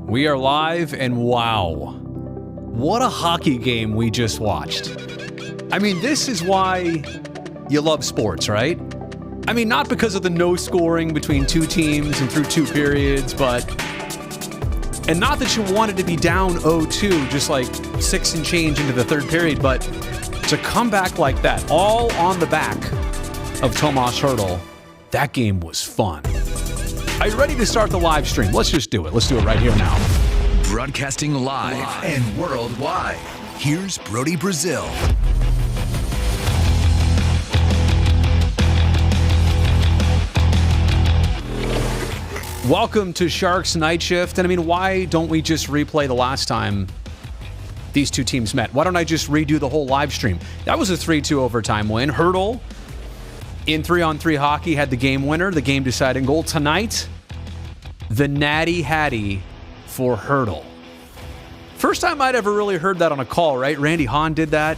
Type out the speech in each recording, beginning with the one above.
We are live, and wow, what a hockey game we just watched. I mean, this is why you love sports, right? I mean, not because of the no scoring between two teams and through two periods, and not that you wanted to be down 0-2, just like 6 and change into the third period, but to come back like that, all on the back of Tomas Hertl, that game was fun. Are you ready to start the live stream? Let's just do it. Let's do it right here now. Broadcasting live and worldwide. Here's Brody Brazil. Welcome to Sharks Night Shift. And I mean, why don't we just replay the last time these two teams met? Why don't I just redo the whole live stream? That was a 3-2 overtime win. Hertl in 3-on-3 hockey had the game winner, the game deciding goal. Tonight, the Natty Hattie for Hertl. First time I'd ever really heard that on a call, right? Randy Hahn did that.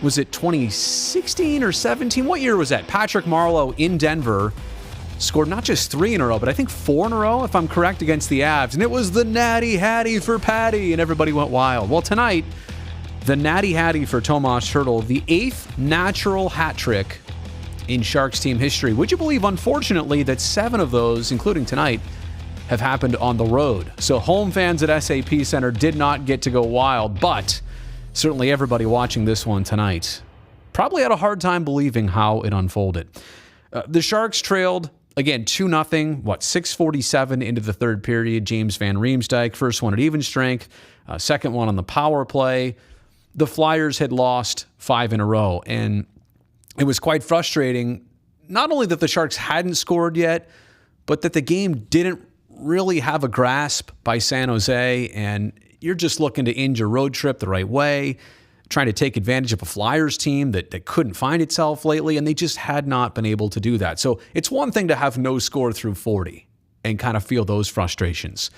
Was it 2016 or 17? What year was that? Patrick Marleau in Denver scored not just 3 in a row, but I think 4 in a row, if I'm correct, against the Avs. And it was the Natty Hattie for Patty, and everybody went wild. Well, tonight, the Natty Hattie for Tomas Hertl, the 8th natural hat trick in Sharks team history. Would you believe, unfortunately, that 7 of those, including tonight, have happened on the road? So home fans at SAP Center did not get to go wild, but certainly everybody watching this one tonight probably had a hard time believing how it unfolded. The Sharks trailed, again, 2-0, 6:47 into the third period. James Van Riemsdyk, first one at even strength, second one on the power play. The Flyers had lost 5 in a row, and it was quite frustrating, not only that the Sharks hadn't scored yet, but that the game didn't really have a grasp by San Jose, and you're just looking to end your road trip the right way, trying to take advantage of a Flyers team that couldn't find itself lately, and they just had not been able to do that. So it's one thing to have no score through 40 and kind of feel those frustrations.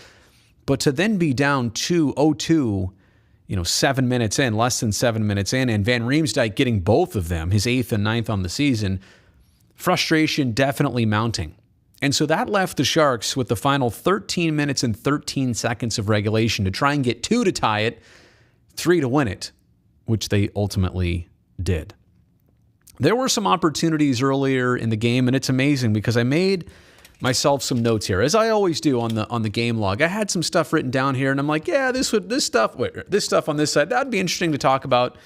But to then be down 2-0-2, 7 minutes in, less than 7 minutes in, and Van Riemsdyk getting both of them, his 8th and 9th on the season, frustration definitely mounting. And so that left the Sharks with the final 13 minutes and 13 seconds of regulation to try and get 2 to tie it, 3 to win it, which they ultimately did. There were some opportunities earlier in the game, and it's amazing because I made myself some notes here, as I always do on the game log. I had some stuff written down here, and I'm like, yeah, this stuff on this side, that'd be interesting to talk about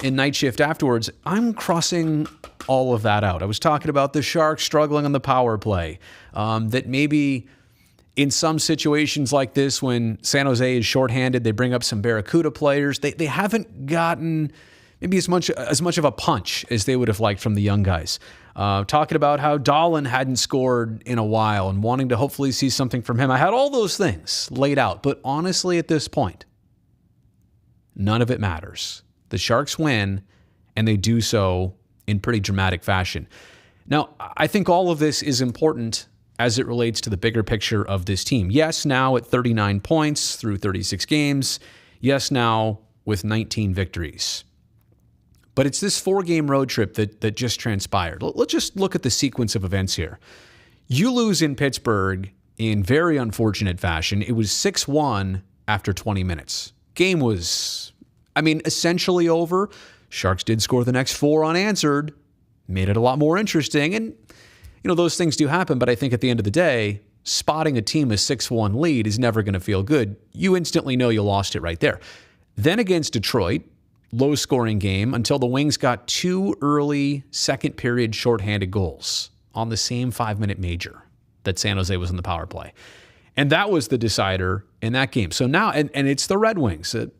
in Night Shift afterwards. I'm crossing all of that out. I was talking about the Sharks struggling on the power play, that maybe in some situations like this, when San Jose is shorthanded, they bring up some Barracuda players. They haven't gotten maybe as much of a punch as they would have liked from the young guys. Talking about how Dahlin hadn't scored in a while and wanting to hopefully see something from him. I had all those things laid out, but honestly, at this point, none of it matters. The Sharks win, and they do so in pretty dramatic fashion. Now, I think all of this is important as it relates to the bigger picture of this team. Yes, now at 39 points through 36 games. Yes, now with 19 victories. But it's this 4-game road trip that just transpired. Let's just look at the sequence of events here. You lose in Pittsburgh in very unfortunate fashion. It was 6-1 after 20 minutes. Game was, essentially over. Sharks did score the next 4 unanswered, made it a lot more interesting. And, those things do happen, but I think at the end of the day, spotting a team a 6-1 lead is never going to feel good. You instantly know you lost it right there. Then against Detroit, low-scoring game until the Wings got 2 early second-period shorthanded goals on the same 5-minute major that San Jose was in the power play. And that was the decider in that game. So now, and it's the Red Wings, an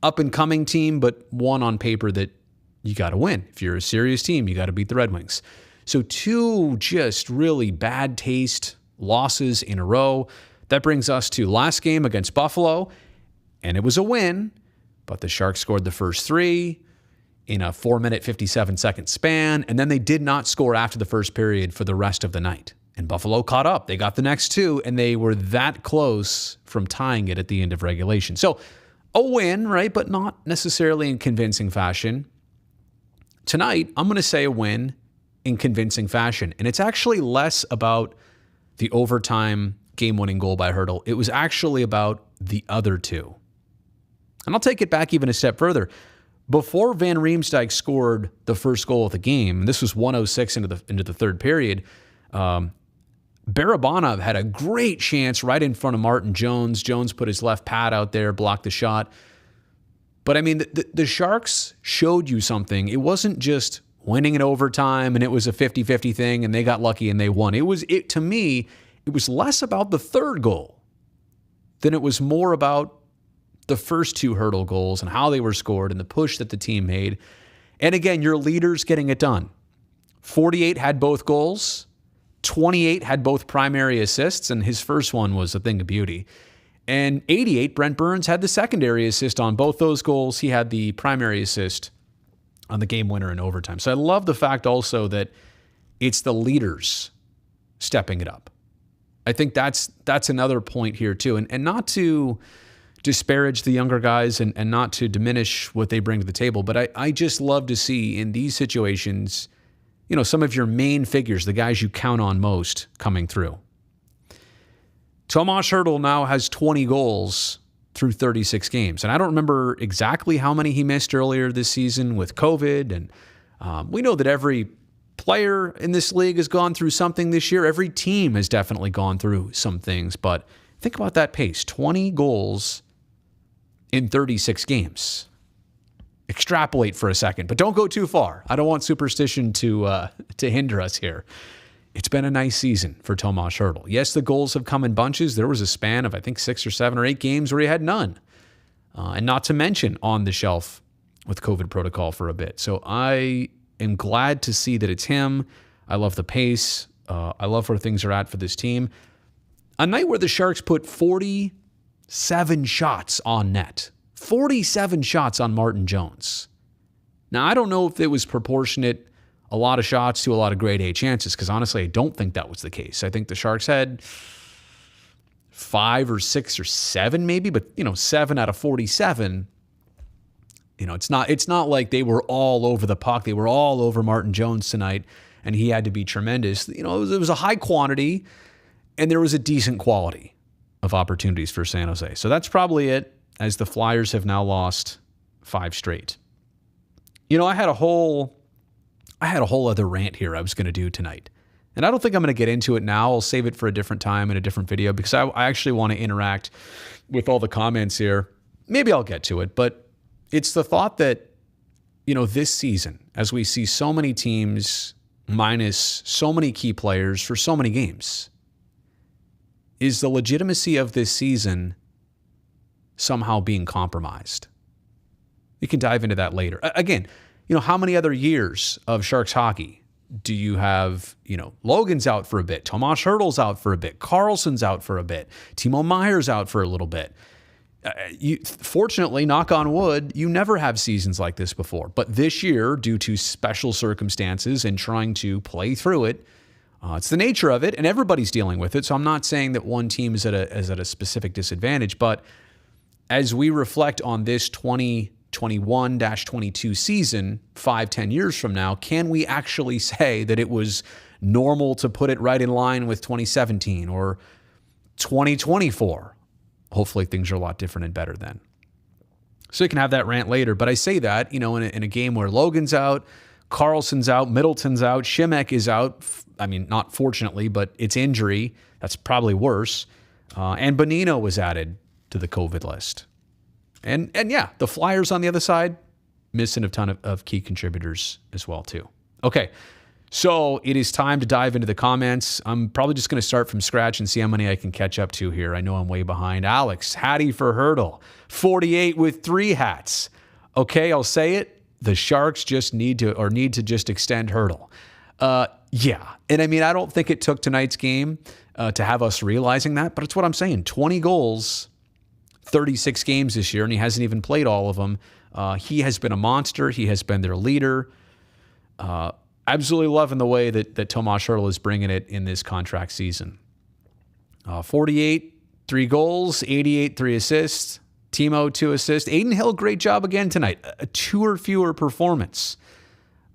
up-and-coming team, but one on paper that you got to win. If you're a serious team, you got to beat the Red Wings. So 2 just really bad taste losses in a row. That brings us to last game against Buffalo, and it was a win, but the Sharks scored the first 3 in a 4-minute, 57-second span, and then they did not score after the first period for the rest of the night. And Buffalo caught up. They got the next 2, and they were that close from tying it at the end of regulation. So a win, right, but not necessarily in convincing fashion. Tonight, I'm going to say a win in convincing fashion, and it's actually less about the overtime game-winning goal by Hertl. It was actually about the other two. And I'll take it back even a step further. Before Van Riemsdyk scored the first goal of the game, and this was 1:06 into the third period, Barabanov had a great chance right in front of Martin Jones. Jones put his left pad out there, blocked the shot. But I mean, the Sharks showed you something. It wasn't just winning in overtime and it was a 50-50 thing and they got lucky and they won. To me, it was less about the third goal than it was more about the first two Hertl goals and how they were scored and the push that the team made. And again, your leaders getting it done. 48 had both goals. 28 had both primary assists, and his first one was a thing of beauty. And 88, Brent Burns had the secondary assist on both those goals. He had the primary assist on the game winner in overtime. So I love the fact also that it's the leaders stepping it up. I think that's another point here too. And not to disparage the younger guys and not to diminish what they bring to the table, but I just love to see in these situations, some of your main figures, the guys you count on most, coming through. Tomas Hertl now has 20 goals through 36 games. And I don't remember exactly how many he missed earlier this season with COVID. And we know that every player in this league has gone through something this year. Every team has definitely gone through some things. But think about that pace, 20 goals in 36 games. Extrapolate for a second, but don't go too far. I don't want superstition to hinder us here. It's been a nice season for Tomas Hertl. Yes, the goals have come in bunches. There was a span of, I think, 6 or 7 or 8 games where he had none. And not to mention on the shelf with COVID protocol for a bit. So I am glad to see that it's him. I love the pace. I love where things are at for this team. A night where the Sharks put 47 shots on net. 47 shots on Martin Jones. Now, I don't know if it was proportionate, a lot of shots to a lot of grade A chances, because honestly, I don't think that was the case. I think the Sharks had 5 or 6 or 7 maybe, but 7 out of 47. It's not like they were all over the puck. They were all over Martin Jones tonight, and he had to be tremendous. It was a high quantity, and there was a decent quality of opportunities for San Jose. So that's probably it, as the Flyers have now lost 5 straight. I had a whole other rant here I was going to do tonight. And I don't think I'm going to get into it now. I'll save it for a different time in a different video, because I actually want to interact with all the comments here. Maybe I'll get to it, but it's the thought that, this season, as we see so many teams minus so many key players for so many games, is the legitimacy of this season somehow being compromised? We can dive into that later. Again, how many other years of Sharks hockey do you have? Logan's out for a bit. Tomas Hertl's out for a bit. Carlson's out for a bit. Timo Meier's out for a little bit. Fortunately, knock on wood, you never have seasons like this before. But this year, due to special circumstances and trying to play through it, it's the nature of it, and everybody's dealing with it. So I'm not saying that one team is at a specific disadvantage, but as we reflect on this 2021-22 season, 5-10 years from now, can we actually say that it was normal to put it right in line with 2017 or 2024? Hopefully things are a lot different and better then. So you can have that rant later. But I say that, in a game where Logan's out, Carlson's out, Middleton's out, Šimek is out. I mean, not fortunately, but it's injury. That's probably worse. And Bonino was added to the COVID list. And yeah, the Flyers on the other side, missing a ton of key contributors as well too. Okay, so it is time to dive into the comments. I'm probably just going to start from scratch and see how many I can catch up to here. I know I'm way behind. Alex, Hattie for Hertl, 48 with 3 hats. Okay, I'll say it. The Sharks just need to just extend Hertl. Yeah, and I mean, I don't think it took tonight's game to have us realizing that, but it's what I'm saying. 20 goals, 36 games this year, and he hasn't even played all of them. He has been a monster. He has been their leader. Absolutely loving the way that Tomas Hertl is bringing it in this contract season. 48, 3 goals, 88, 3 assists. Timo, 2 assists. Adin Hill, great job again tonight. A 2 or fewer performance.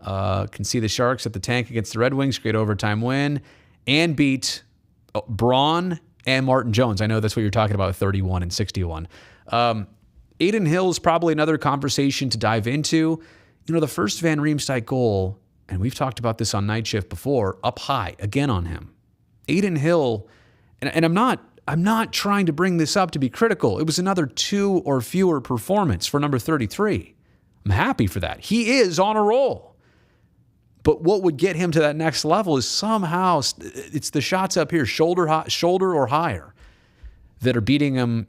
Can see the Sharks at the tank against the Red Wings. Great overtime win. And beat Braun and Martin Jones. I know that's what you're talking about, 31 and 61. Adin Hill is probably another conversation to dive into. The first Van Riemsdyk goal, and we've talked about this on Night Shift before, up high again on him. Adin Hill, and I'm not trying to bring this up to be critical. It was another 2 or fewer performance for number 33. I'm happy for that. He is on a roll. But what would get him to that next level is somehow it's the shots up here, shoulder or higher, that are beating him,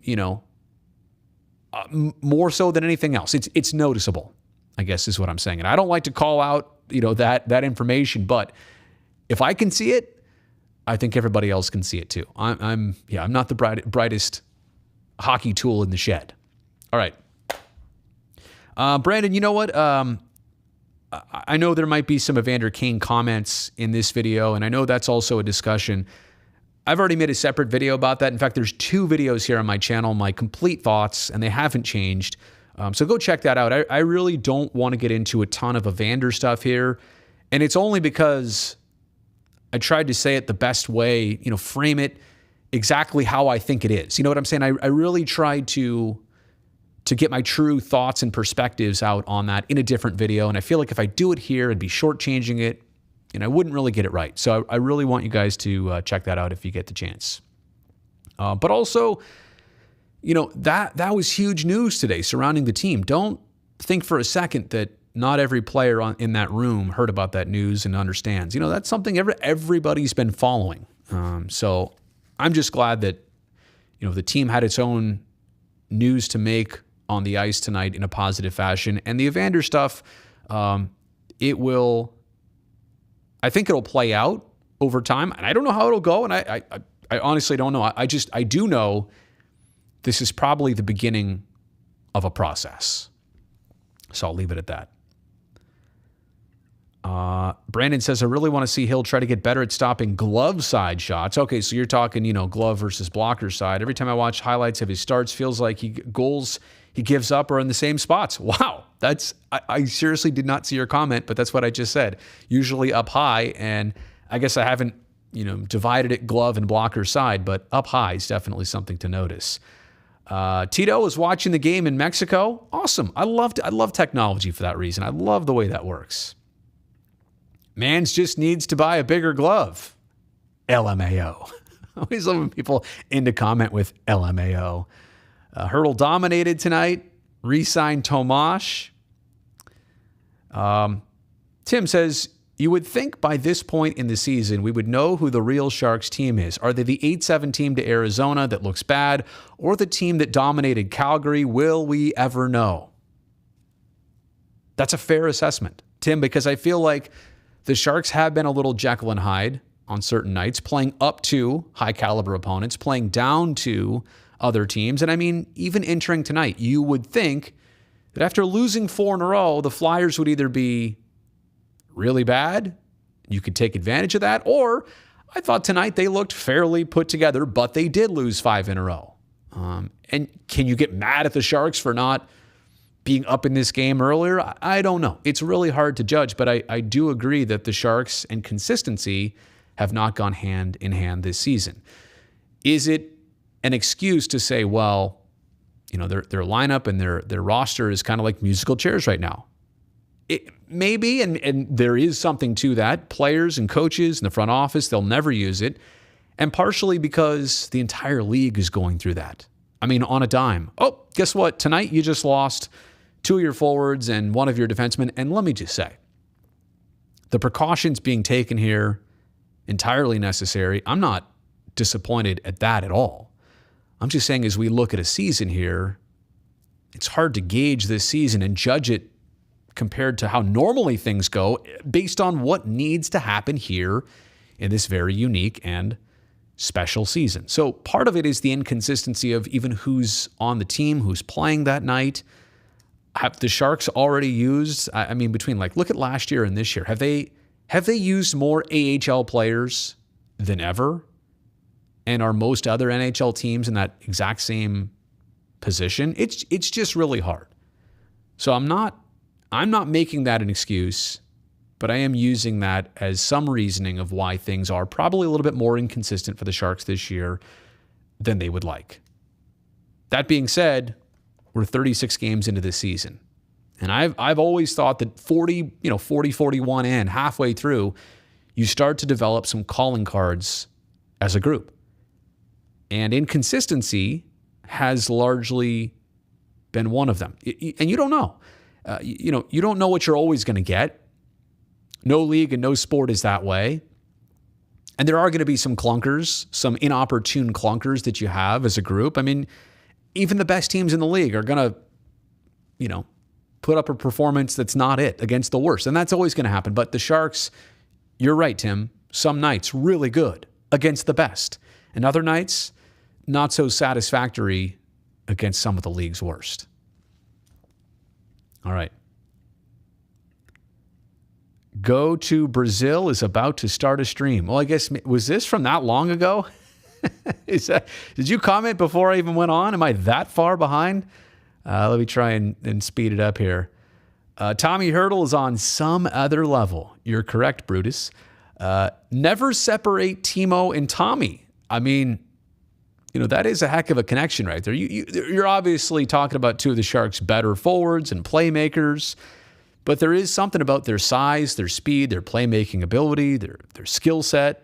more so than anything else. It's noticeable, I guess is what I'm saying. And I don't like to call out, that information, but if I can see it, I think everybody else can see it too. I'm not the brightest hockey tool in the shed. All right. Brandon, you know what? I know there might be some Evander Kane comments in this video, and I know that's also a discussion. I've already made a separate video about that. In fact, there's 2 videos here on my channel, my complete thoughts, and they haven't changed. So go check that out. I really don't want to get into a ton of Evander stuff here, and it's only because I tried to say it the best way, frame it exactly how I think it is. You know what I'm saying? I really tried to get my true thoughts and perspectives out on that in a different video. And I feel like if I do it here, I'd be shortchanging it, and I wouldn't really get it right. So I really want you guys to check that out if you get the chance. But also, that was huge news today surrounding the team. Don't think for a second that not every player in that room heard about that news and understands. That's something everybody's been following. So I'm just glad that, the team had its own news to make on the ice tonight in a positive fashion. And the Evander stuff, I think it'll play out over time. And I don't know how it'll go. And I honestly don't know. I do know this is probably the beginning of a process. So I'll leave it at that. Brandon says, I really want to see Hill try to get better at stopping glove side shots. Okay, so you're talking, glove versus blocker side. Every time I watch highlights of his starts, feels like goals he gives up are in the same spots. Wow, I seriously did not see your comment, but that's what I just said. Usually up high, and I guess I haven't, divided it glove and blocker side, but up high is definitely something to notice. Tito was watching the game in Mexico. Awesome. I love technology for that reason. I love the way that works. Mans just needs to buy a bigger glove. LMAO. Always love when people into comment with LMAO. Hertl dominated tonight. Re-signed Tomas. Tim says, you would think by this point in the season we would know who the real Sharks team is. Are they the 8-7 team to Arizona that looks bad, or the team that dominated Calgary? Will we ever know? That's a fair assessment, Tim, because I feel like the Sharks have been a little Jekyll and Hyde on certain nights, playing up to high-caliber opponents, playing down to other teams. And I mean, even entering tonight, you would think that after losing 4 in a row, the Flyers would either be really bad, you could take advantage of that, or I thought tonight they looked fairly put together, but they did lose 5 in a row. And can you get mad at the Sharks for not being up in this game earlier? I don't know. It's really hard to judge, but I do agree that the Sharks and consistency have not gone hand in hand this season. Is it an excuse to say, well, their lineup and their roster is kind of like musical chairs right now? It maybe, and there is something to that. Players and coaches in the front office, they'll never use it. And partially because the entire league is going through that. I mean, on a dime. Oh, guess what? Tonight you just lost 2 of your forwards and 1 of your defensemen. And let me just say, the precautions being taken here, entirely necessary. I'm not disappointed at that at all. I'm just saying, as we look at a season here, it's hard to gauge this season and judge it compared to how normally things go based on what needs to happen here in this very unique and special season. So part of it is the inconsistency of even who's on the team, who's playing that night. Have the Sharks already used, between look at last year and this year, have they used more AHL players than ever? And are most other NHL teams in that exact same position? It's just really hard. So I'm not making that an excuse, but I am using that as some reasoning of why things are probably a little bit more inconsistent for the Sharks this year than they would like. That being said, we're 36 games into this season. And I've always thought that 41 in, halfway through, you start to develop some calling cards as a group. And inconsistency has largely been one of them. And you don't know. You don't know what you're always going to get. No league and no sport is that way. And there are going to be some clunkers, some inopportune clunkers that you have as a group. I mean, even the best teams in the league are going to, put up a performance that's not it against the worst. And that's always going to happen. But the Sharks, you're right, Tim, some nights really good against the best. And other nights, not so satisfactory against some of the league's worst. All right. Go to Brazil is about to start a stream. Well, I guess, was this from that long ago? Did you comment before I even went on? Am I that far behind? Let me try and speed it up here. Tommy Hertl is on some other level. You're correct, Brutus. Never separate Timo and Tommy. I mean, that is a heck of a connection right there. You're obviously talking about two of the Sharks' better forwards and playmakers, but there is something about their size, their speed, their playmaking ability, their skill set.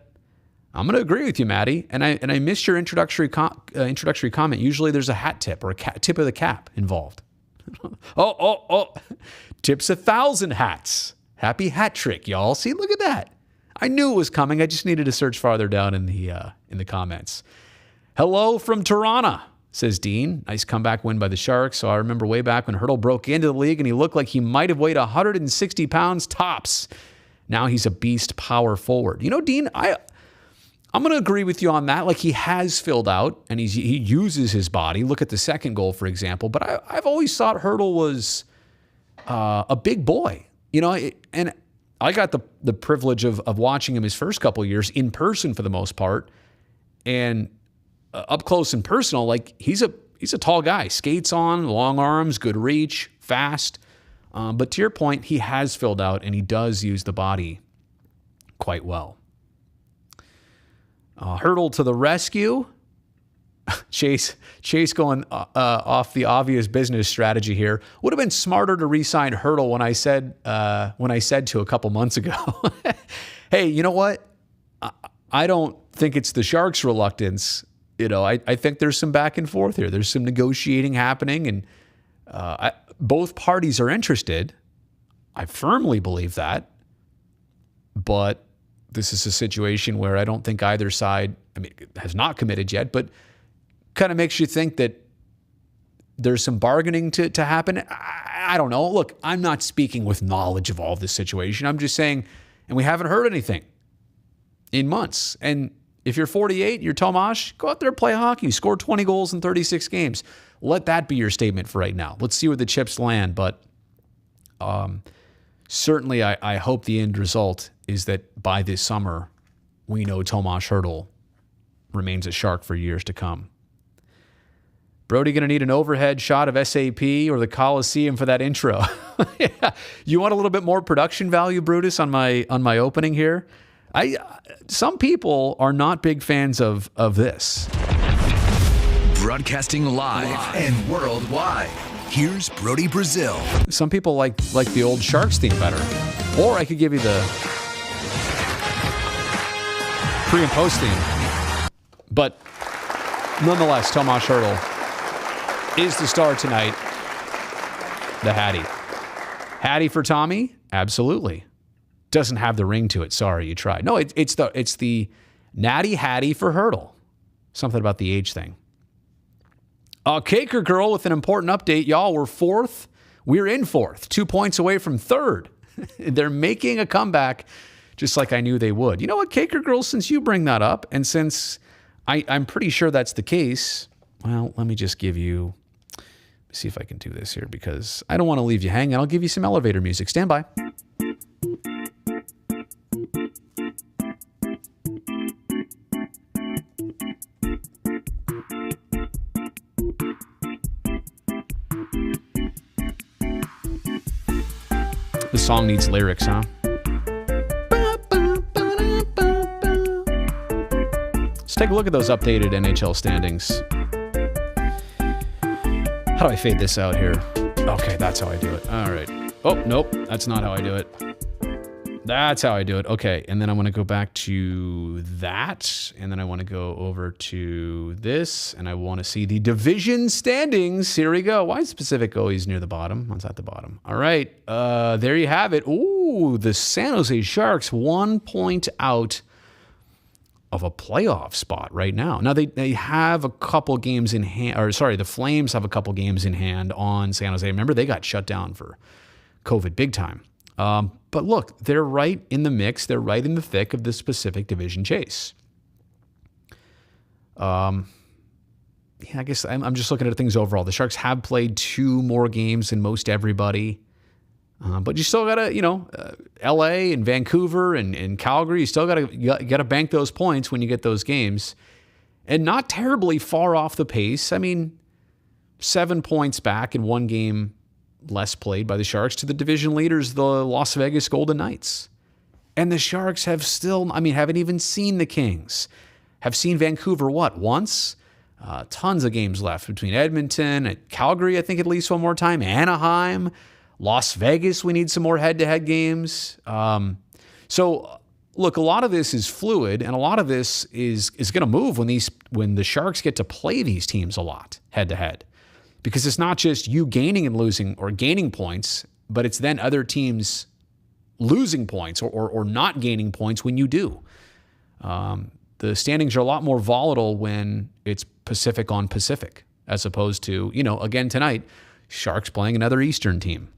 I'm going to agree with you, Maddie. And I missed your introductory comment. Usually there's a hat tip or a tip of the cap involved. Oh. Tips 1,000 hats. Happy hat trick, y'all. See, look at that. I knew it was coming. I just needed to search farther down in the comments. Hello from Toronto, says Dean. Nice comeback win by the Sharks. So I remember way back when Hertl broke into the league and he looked like he might have weighed 160 pounds tops. Now he's a beast power forward. Dean, I'm going to agree with you on that. Like, he has filled out and he uses his body. Look at the second goal, for example. But I've always thought Hertl was a big boy, and I got the privilege of watching him his first couple of years in person for the most part. And up close and personal, like, he's a tall guy, skates on, long arms, good reach, fast. But to your point, he has filled out and he does use the body quite well. Hertl to the rescue. Chase going off the obvious business strategy here. Would have been smarter to re-sign Hertl when I said to a couple months ago. Hey, you know what? I don't think it's the Sharks' reluctance. I think there's some back and forth here. There's some negotiating happening, and both parties are interested. I firmly believe that. But this is a situation where I don't think either side, has not committed yet, but kind of makes you think that there's some bargaining to happen. I don't know. Look, I'm not speaking with knowledge of all of this situation. I'm just saying, and we haven't heard anything in months. And if you're 48, you're Tomas, go out there and play hockey. Score 20 goals in 36 games. Let that be your statement for right now. Let's see where the chips land. But certainly I hope the end result is that by this summer, we know Tomas Hertl remains a Shark for years to come. Brody going to need an overhead shot of SAP or the Coliseum for that intro. Yeah. You want a little bit more production value, Brutus, on my opening here? Some people are not big fans of this. Broadcasting live and worldwide. Here's Brody Brazil. Some people like the old Sharks theme better. Or I could give you the pre and post theme. But nonetheless, Tomas Hertl is the star tonight. The Hattie. Hattie for Tommy? Absolutely. Doesn't have the ring to it. Sorry, you tried. No, it's the Natty Hattie for Hertl. Something about the age thing. Caker Girl with an important update. Y'all, we're fourth. We're in fourth. 2 points away from third. They're making a comeback just like I knew they would. You know what, Caker Girl, since you bring that up, and since I'm pretty sure that's the case, well, let me just give you, see if I can do this here because I don't want to leave you hanging. I'll give you some elevator music. Stand by. The song needs lyrics, take a look at those updated NHL standings. How do I fade this out here? Okay, that's how I do it. All right. Oh, nope. That's not how I do it. That's how I do it. Okay, and then I want to go back to that, and then I want to go over to this, and I want to see the division standings. Here we go. Why is Pacific always near the bottom? What's at the bottom? All right, there you have it. Ooh, the San Jose Sharks 1 point out of a playoff spot right now. Now, they have a couple games in hand, or sorry, the Flames have a couple games in hand on San Jose. Remember, they got shut down for COVID big time. But look, they're right in the mix. They're right in the thick of this Pacific Division chase. Yeah, I guess I'm just looking at things overall. The Sharks have played 2 more games than most everybody. But you still got to, LA and Vancouver and Calgary, you still got to bank those points when you get those games. And not terribly far off the pace. I mean, 7 points back in 1 game less played by the Sharks to the division leaders, the Las Vegas Golden Knights. And the Sharks have still, haven't even seen the Kings. Have seen Vancouver, once? Tons of games left between Edmonton and Calgary, I think at least one more time. Anaheim, Las Vegas, we need some more head-to-head games. So, look, a lot of this is fluid, and a lot of this is going to move when the Sharks get to play these teams a lot head-to-head. Because it's not just you gaining and losing or gaining points, but it's then other teams losing points or not gaining points when you do. The standings are a lot more volatile when it's Pacific on Pacific, as opposed to, again tonight, Sharks playing another Eastern team.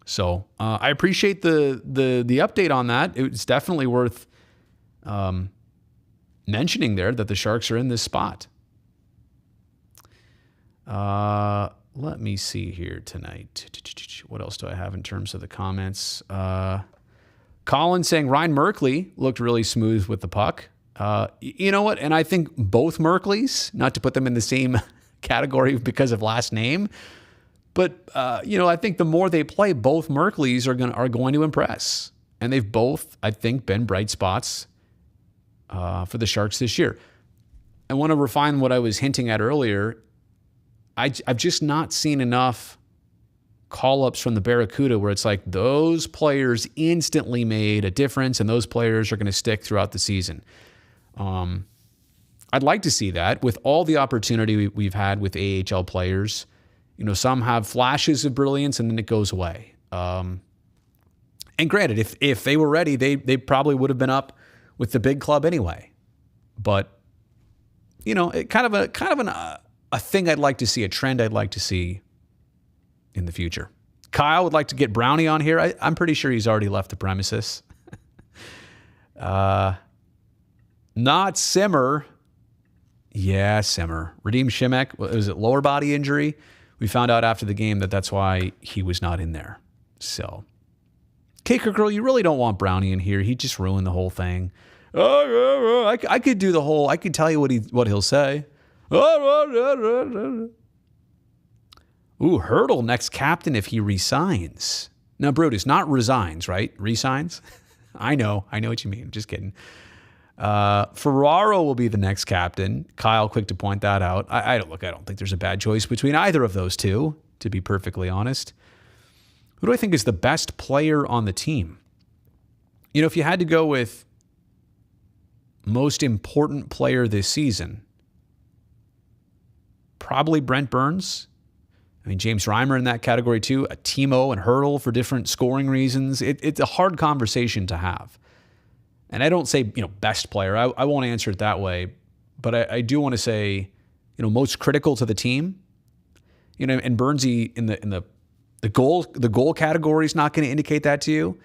So I appreciate the update on that. It's definitely worth mentioning there that the Sharks are in this spot. Let me see here tonight. What else do I have in terms of the comments? Colin saying Ryan Merkley looked really smooth with the puck. You know what? And I think both Merkleys, not to put them in the same category because of last name, but I think the more they play, both Merkleys are going to impress, and they've both, I think, been bright spots for the Sharks this year. I want to refine what I was hinting at earlier. I've just not seen enough call-ups from the Barracuda where it's like those players instantly made a difference and those players are going to stick throughout the season. I'd like to see that with all the opportunity we've had with AHL players. Some have flashes of brilliance and then it goes away. And granted, if they were ready, they probably would have been up with the big club anyway. But, kind of a thing I'd like to see, a trend I'd like to see in the future. Kyle would like to get Brownie on here. I'm pretty sure he's already left the premises. Not Simmer. Yeah, Simmer. Radim Shimek, was it lower body injury? We found out after the game that's why he was not in there. So, Caker Girl, you really don't want Brownie in here. He just ruined the whole thing. I could do the whole, I could tell you what he'll say. Ooh, Hertl, next captain if he resigns. Now, Brutus, not resigns, right? Resigns? I know what you mean. Just kidding. Ferraro will be the next captain. Kyle, quick to point that out. I don't think there's a bad choice between either of those two, to be perfectly honest. Who do I think is the best player on the team? If you had to go with most important player this season, probably Brent Burns. James Reimer in that category too. Timo and Hertl for different scoring reasons. It's a hard conversation to have. And I don't say, best player. I won't answer it that way. But I do want to say, most critical to the team. And Burnsy in the goal category is not going to indicate that to you.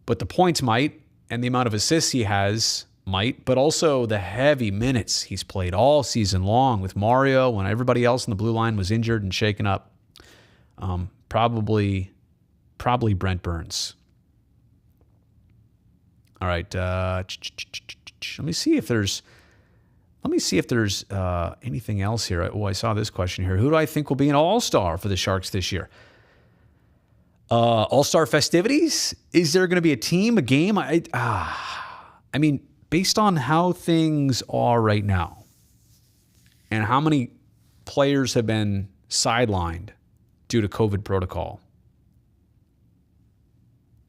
But the points might, and the amount of assists he has might, but also the heavy minutes he's played all season long with Mario when everybody else in the blue line was injured and shaken up. Probably Brent Burns. All right. Let me see if there's anything else here. Oh, I saw this question here. Who do I think will be an all-star for the Sharks this year? All-star festivities? Is there going to be a team, a game? based on how things are right now and how many players have been sidelined due to COVID protocol,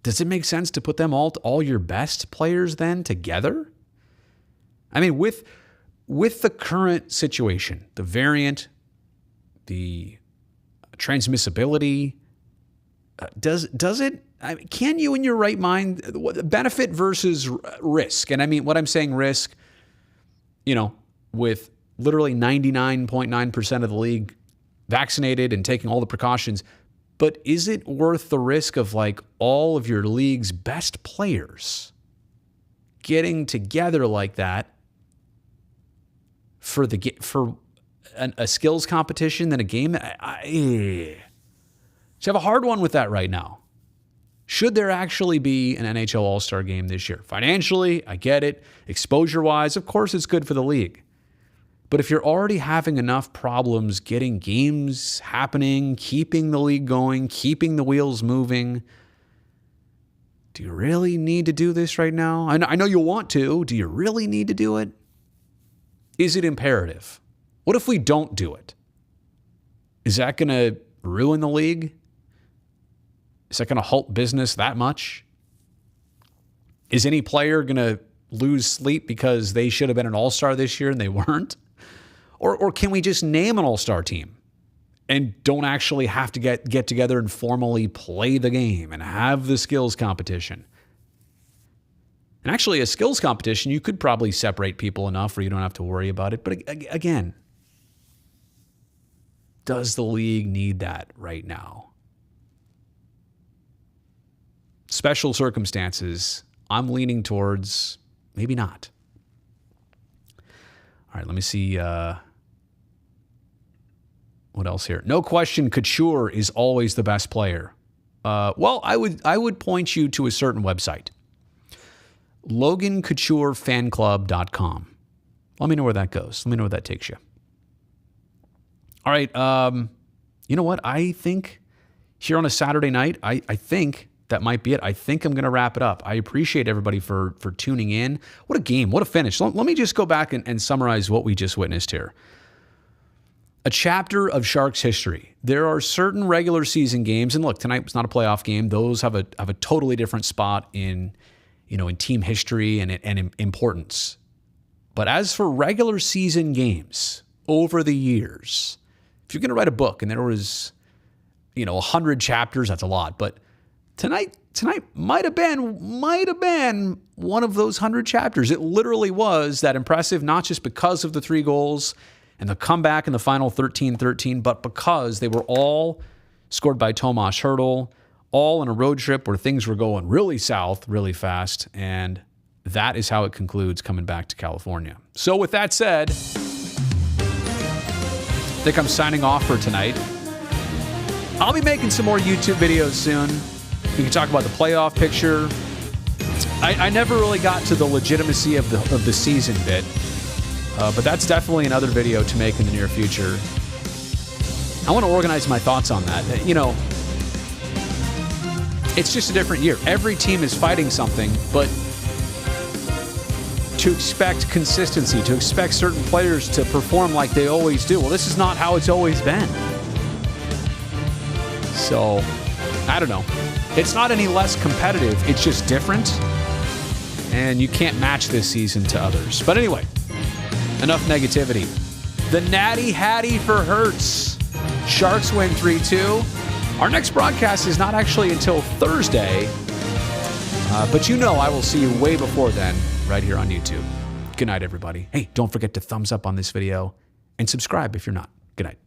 does it make sense to put them all your best players then together? I mean, with the current situation, the variant, the transmissibility, does it? Can you, in your right mind, benefit versus risk? And I mean, what I'm saying, risk, with literally 99.9% of the league vaccinated and taking all the precautions. But is it worth the risk of like all of your league's best players getting together like that for a skills competition than a game? I have a hard one with that right now. Should there actually be an NHL All-Star game this year? Financially, I get it. Exposure-wise, of course it's good for the league. But if you're already having enough problems getting games happening, keeping the league going, keeping the wheels moving, do you really need to do this right now? I know you want to. Do you really need to do it? Is it imperative? What if we don't do it? Is that going to ruin the league? Is that going to halt business that much? Is any player going to lose sleep because they should have been an all-star this year and they weren't? Or can we just name an all-star team and don't actually have to get together and formally play the game and have the skills competition? And actually, a skills competition, you could probably separate people enough where you don't have to worry about it. But again, does the league need that right now? Special circumstances, I'm leaning towards maybe not. All right, let me see what else here. No question, Couture is always the best player. Well, I would point you to a certain website. LoganCoutureFanClub.com. Let me know where that goes. Let me know where that takes you. All right. You know what? I think here on a Saturday night, I think that might be it. I think I'm going to wrap it up. I appreciate everybody for tuning in. What a game. What a finish. Let me just go back and summarize what we just witnessed here. A chapter of Sharks history. There are certain regular season games, and look, tonight was not a playoff game. Those have a totally different spot in team history and in importance. But as for regular season games over the years, if you're going to write a book and there was 100 chapters, that's a lot. But tonight might have been one of those 100 chapters. It literally was that impressive, not just because of the 3 goals and the comeback in the final 13-13, but because they were all scored by Tomas Hertl, all on a road trip where things were going really south really fast, and that is how it concludes coming back to California. So with that said, I think I'm signing off for tonight. I'll be making some more YouTube videos soon. We can talk about the playoff picture. I never really got to the legitimacy of the season bit, but that's definitely another video to make in the near future. I want to organize my thoughts on that. It's just a different year. Every team is fighting something, but to expect consistency, to expect certain players to perform like they always do, well, this is not how it's always been. So, I don't know. It's not any less competitive. It's just different. And you can't match this season to others. But anyway, enough negativity. The Natty Hattie for Hertz. Sharks win 3-2. Our next broadcast is not actually until Thursday. But I will see you way before then right here on YouTube. Good night, everybody. Hey, don't forget to thumbs up on this video and subscribe if you're not. Good night.